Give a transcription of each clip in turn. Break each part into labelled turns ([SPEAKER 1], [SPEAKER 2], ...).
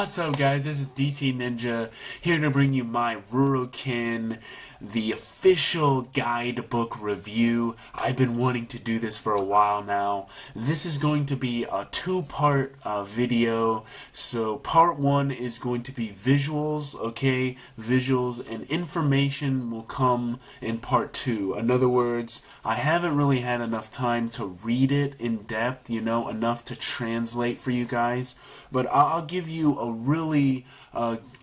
[SPEAKER 1] What's up, guys? This is DT Ninja here to bring you my Ruroken, the official guidebook review. I've been wanting to do this for a while now. This is going to be a two-part video. So part one is going to be visuals, okay? Visuals, and information will come in part two. In other words, I haven't really had enough time to read it in depth, enough to translate for you guys. But I'll give you a really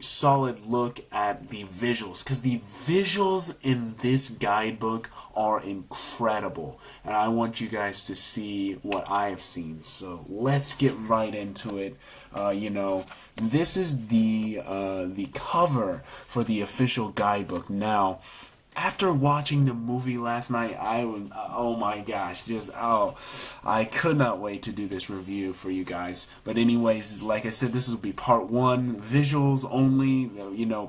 [SPEAKER 1] solid look at the visuals, because the visuals in this guidebook are incredible, and I want you guys to see what I have seen. So let's get right into it. This is the cover for the official guidebook. Now, after watching the movie last night, oh my gosh, I could not wait to do this review for you guys. But anyways, like I said, this will be part one, visuals only,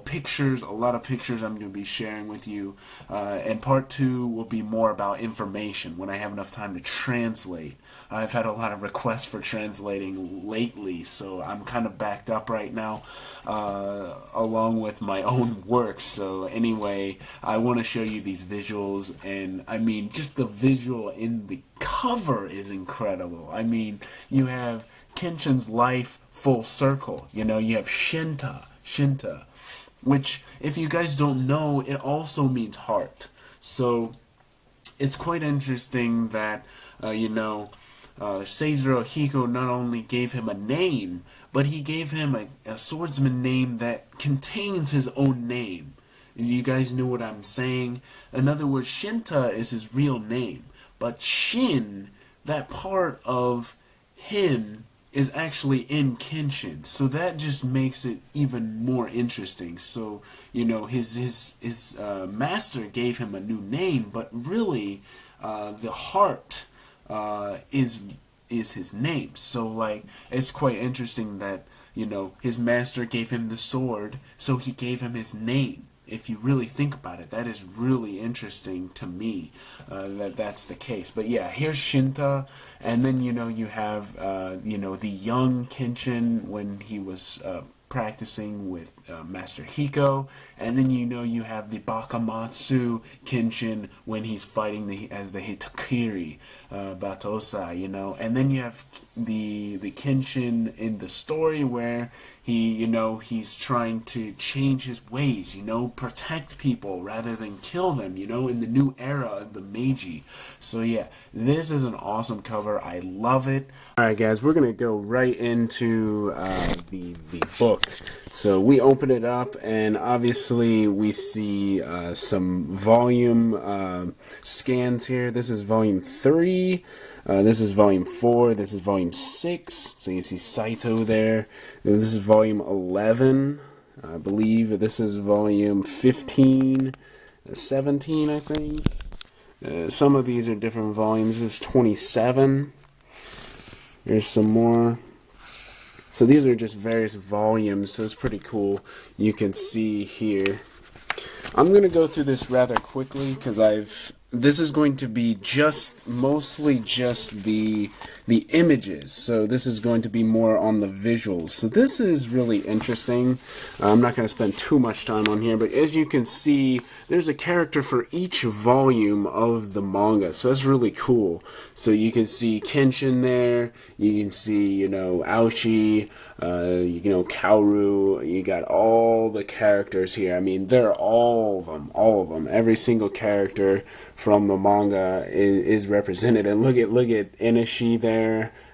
[SPEAKER 1] pictures, a lot of pictures I'm going to be sharing with you. And part two will be more about information when I have enough time to translate. I've had a lot of requests for translating lately, so I'm kind of backed up right now, along with my own work. So anyway, I want to show you these visuals, and I mean, just the visual in the cover is incredible. I mean, you have Kenshin's life full circle. You have Shinta, which, if you guys don't know, it also means heart. So it's quite interesting that Seizuro Hiko not only gave him a name, but he gave him a swordsman name that contains his own name. You guys know what I'm saying? In other words, Shinta is his real name, but Shin, that part of him, is actually in Kenshin, so that just makes it even more interesting. So his master gave him a new name, but really the heart is his name. So it's quite interesting that his master gave him the sword, so he gave him his name. If you really think about it, that is really interesting to me, that's the case. But yeah, here's Shinta, and then you have the young Kenshin when he was practicing with Master Hiko, and then you have the Bakamatsu Kenshin when he's fighting as the Hitakiri Batosai, and then you have the Kenshin in the story where he's trying to change his ways, protect people rather than kill them, in the new era of the Meiji. So yeah, this is an awesome cover. I love it. Alright guys, we're gonna go right into the book. So we open it up, and obviously we see some volume scans here. This is volume 3. This is volume 4, this is volume 6, so you see Saito there. This is volume 11, I believe. This is volume 15, 17, I think. Some of these are different volumes. This is 27. There's some more. So these are just various volumes, so it's pretty cool. You can see here. I'm going to go through this rather quickly because this is going to be mostly just the images. So this is going to be more on the visuals. So this is really interesting. I'm not going to spend too much time on here, but as you can see, there's a character for each volume of the manga. So that's really cool. So you can see Kenshin there. You can see, Aoshi, Kaoru. You got all the characters here. I mean, they're all of them. Every single character from the manga is represented. And look at Enishi there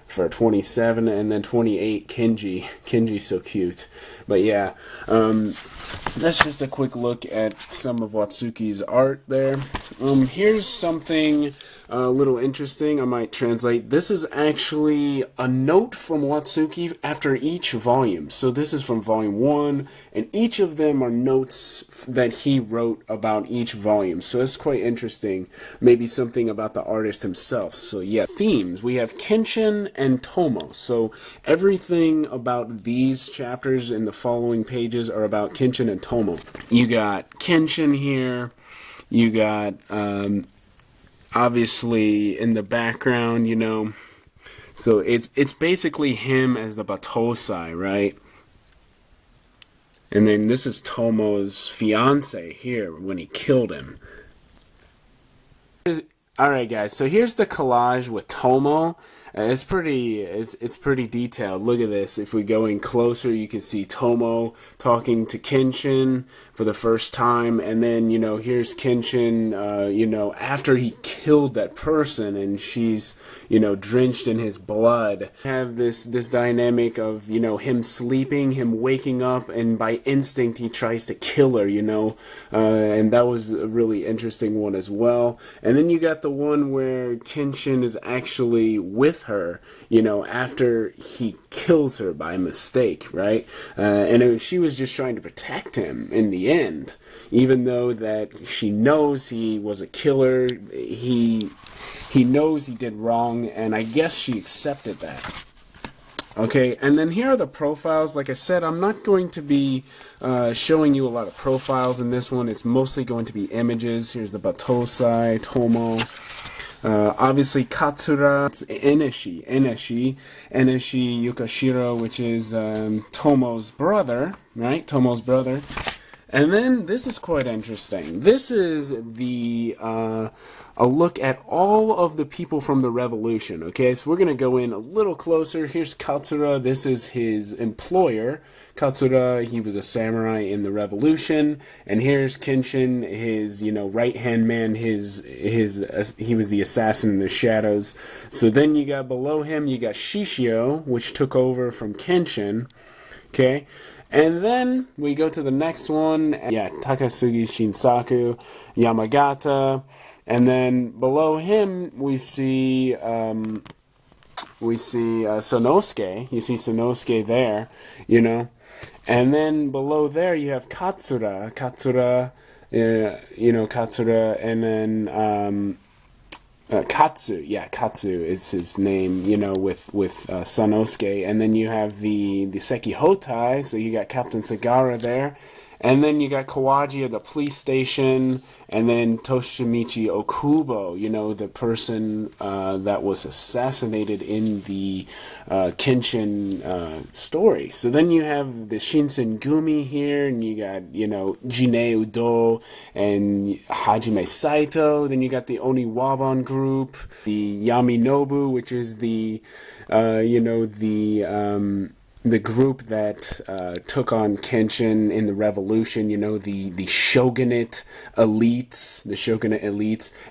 [SPEAKER 1] for 27, and then 28 Kenji's so cute. But yeah, that's just a quick look at some of Watsuki's art there. Here's something a little interesting. I might translate. This is actually a note from Watsuki after each volume. So this is from volume 1, and each of them are notes that he wrote about each volume. So it's quite interesting. Maybe something about the artist himself. So yeah, themes. We have Kenshin and Tomo. So everything about these chapters in the following pages are about Kenshin and Tomo. You got Kenshin here. You got obviously in the background, so it's basically him as the Batosai, right? And then this is Tomo's fiance here when he killed him. Alright guys, so here's the collage with Tomo. It's pretty detailed. Look at this. If we go in closer, you can see Tomo talking to Kenshin for the first time, and then, you know, here's Kenshin, you know, after he killed that person and she's, you know, drenched in his blood. You have this dynamic of, you know, him sleeping, him waking up, and by instinct he tries to kill her, you know, and that was a really interesting one as well. And then you got the one where Kenshin is actually with her, you know, after he kills her by mistake, right? She was just trying to protect him in the end, even though that she knows he was a killer. He knows he did wrong, and I guess she accepted that. Okay, and then here are the profiles. Like I said, I'm not going to be showing you a lot of profiles in this one. It's mostly going to be images. Here's the Batosai, Tomo. Obviously Katsura, it's Eneshi Yukashiro, which is Tomo's brother, right? Tomo's brother. And then this is quite interesting. This is the a look at all of the people from the revolution. Okay, so we're gonna go in a little closer. Here's Katsura. This is his employer. Katsura, he was a samurai in the revolution, and here's Kenshin, his, you know, right-hand man. He was the assassin in the shadows. So then you got below him, you got Shishio, which took over from Kenshin. Okay. And then we go to the next one. Yeah, Takasugi Shinsaku, Yamagata, and then below him we see Sonosuke. You see Sonosuke there, you know. And then below there you have Katsura, you know, Katsura, and then Katsu is his name, you know, with Sanosuke. And then you have the Sekihotai, so you got Captain Sagara there. And then you got Kawaji at the police station, and then Toshimichi Okubo, you know, the person that was assassinated in the Kenshin story. So then you have the Shinsengumi here, and you got, you know, Jinei Udo and Hajime Saito. Then you got the Oniwaban group, the Yaminobu, which is the, you know, the group that took on Kenshin in the revolution, you know, the shogunate elites,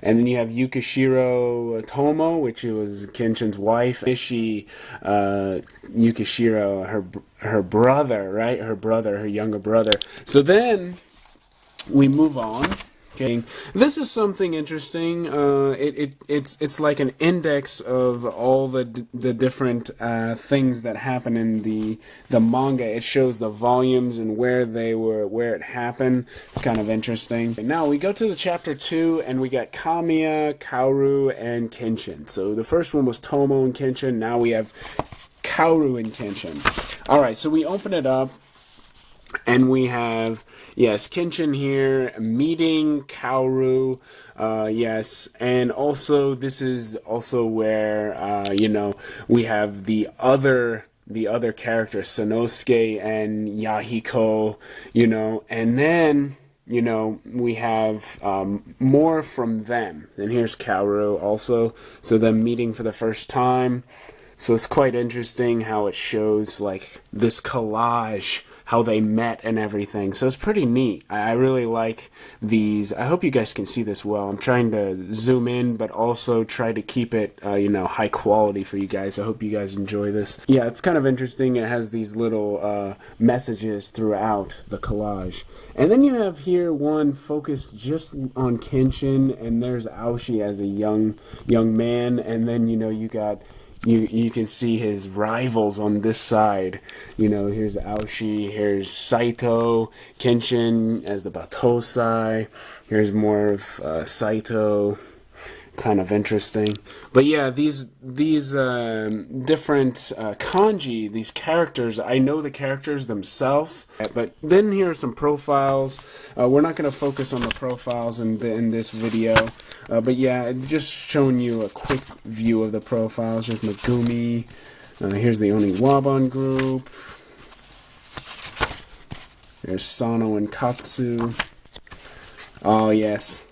[SPEAKER 1] and then you have Yukishiro Tomo, which was Kenshin's wife, Nishi Yukishiro, her brother, right, her younger brother. So then we move on. Okay. This is something interesting. It's like an index of all the different things that happen in the manga. It shows the volumes and where it happened. It's kind of interesting. And now we go to the chapter 2, and we got Kamiya, Kaoru, and Kenshin. So the first one was Tomo and Kenshin. Now we have Kaoru and Kenshin. All right. So we open it up. And we have, yes, Kenshin here meeting Kaoru, yes, and also this is also where, you know, we have the other characters, Sanosuke and Yahiko, you know, and then, you know, we have more from them. And here's Kaoru also, so them meeting for the first time. So it's quite interesting how it shows, like, this collage, how they met and everything. So it's pretty neat. I really like these. I hope you guys can see this well. I'm trying to zoom in, but also try to keep it, you know, high quality for you guys. I hope you guys enjoy this. Yeah, it's kind of interesting. It has these little messages throughout the collage. And then you have here one focused just on Kenshin, and there's Aoshi as a young man, and then, you know, you got... You can see his rivals on this side. You know, here's Aoshi, here's Saito, Kenshin as the Batosai. Here's more of Saito. Kind of interesting. But yeah, these different kanji, these characters, I know the characters themselves, but then here are some profiles. We're not going to focus on the profiles in this video, but yeah, just showing you a quick view of the profiles. Here's Megumi, here's the Oniwaban group, There's Sano and Katsu. Oh, yes.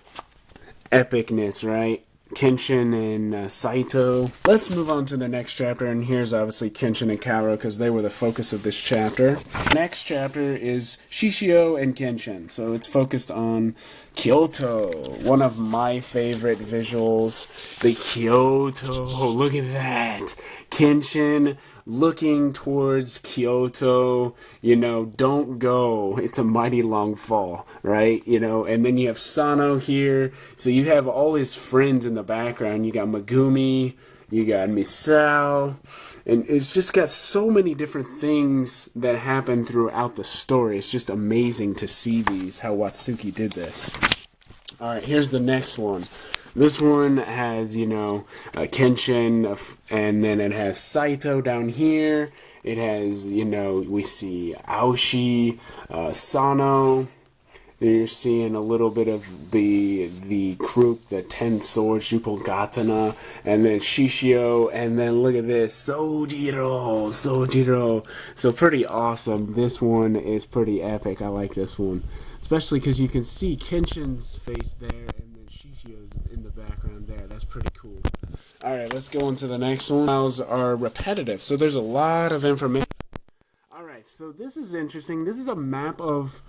[SPEAKER 1] Epicness, right? Kenshin and Saito. Let's move on to the next chapter, and here's obviously Kenshin and Kaoru because they were the focus of this chapter. Next chapter is Shishio and Kenshin, so it's focused on Kyoto. One of my favorite visuals, the Kyoto. Look at that. Kenshin looking towards Kyoto, you know, don't go. It's a mighty long fall, right? You know, and then you have Sano here. So you have all his friends in the background. You got Megumi, you got Misao, and it's just got so many different things that happen throughout the story. It's just amazing to see these, how Watsuki did this. Alright, here's the next one. This one has, you know, Kenshin, and then it has Saito down here. It has, you know, we see Aoshi, Sano. You're seeing a little bit of the group, the 10 Swords, Jupogatana, and then Shishio, and then look at this, Sojiro. So pretty awesome. This one is pretty epic. I like this one. Especially because you can see Kenshin's face there, and then Shishio's in the background there. That's pretty cool. Alright, let's go on to the next one. Those are repetitive, so there's a lot of information. Alright, so this is interesting. This is a map of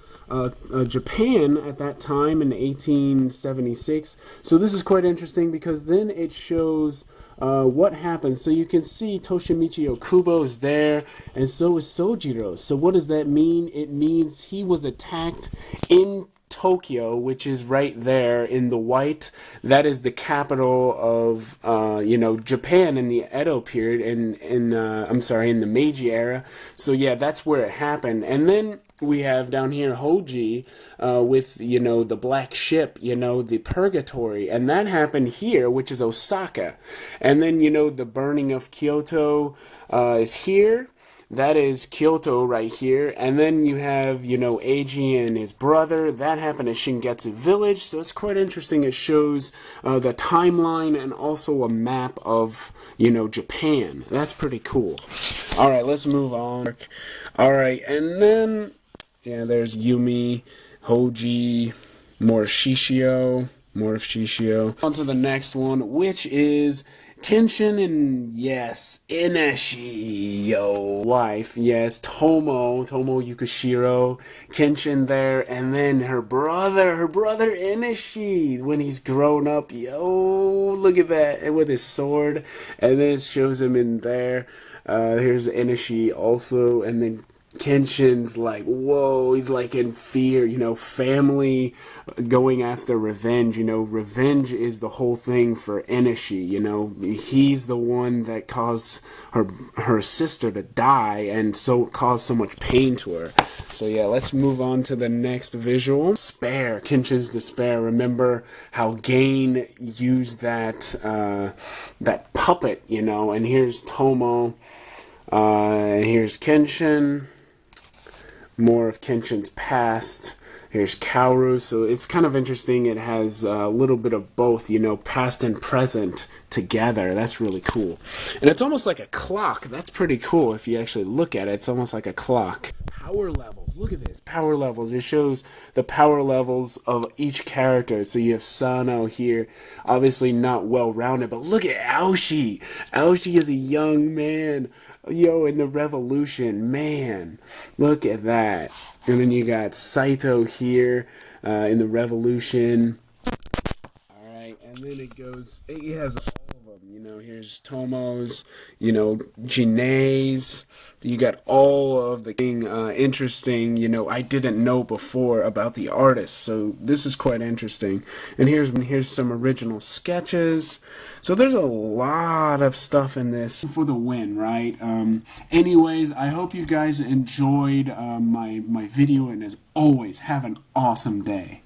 [SPEAKER 1] Japan at that time in 1876. So this is quite interesting because then it shows what happened. So you can see Toshimichi Okubo is there, and so is Sojiro. So what does that mean? It means he was attacked in Tokyo, which is right there in the white. That is the capital of you know, Japan in the Edo period, in the Meiji era. So yeah, that's where it happened. And then we have down here Hoji with, you know, the black ship, you know, the purgatory, and that happened here, which is Osaka. And then, you know, the burning of Kyoto is here. That is Kyoto right here. And then you have, you know, Eiji and his brother. That happened at Shingetsu Village. So it's quite interesting. It shows the timeline and also a map of, you know, Japan. That's pretty cool. Alright, let's move on. Alright, and then, yeah, there's Yumi, Hoji, more Shishio. On to the next one, which is Kenshin and, yes, Ineshi, yo, wife, yes, Tomo Yukishiro, Kenshin there, and then her brother Ineshi, when he's grown up, yo, look at that, and with his sword, and then it shows him in there. Here's Ineshi also, and then Kenshin's like, whoa, he's like in fear, you know, family going after revenge, you know, revenge is the whole thing for Ineshi, you know, he's the one that caused her sister to die and so caused so much pain to her. So yeah, let's move on to the next visual. Despair, Kenshin's despair. Remember how Gain used that, that puppet, you know, and here's Tomo, here's Kenshin. More of Kenshin's past. Here's Kaoru, so it's kind of interesting. It has a little bit of both, you know, past and present together. That's really cool. And it's almost like a clock. That's pretty cool if you actually look at it. It's almost like a clock. Power levels. Look at this. Power levels. It shows the power levels of each character. So you have Sano here, obviously not well-rounded, but look at Aoshi. Aoshi is a young man. Yo, in the revolution, man, look at that. And then you got Saito here in the revolution. Alright, and then it goes, it has all of them, you know, here's Tomo's, you know, Jinae's. You got all of the thing interesting, you know, I didn't know before about the artist, so this is quite interesting. And here's some original sketches. So there's a lot of stuff in this for the win, right? Anyways, I hope you guys enjoyed my video, and as always, have an awesome day.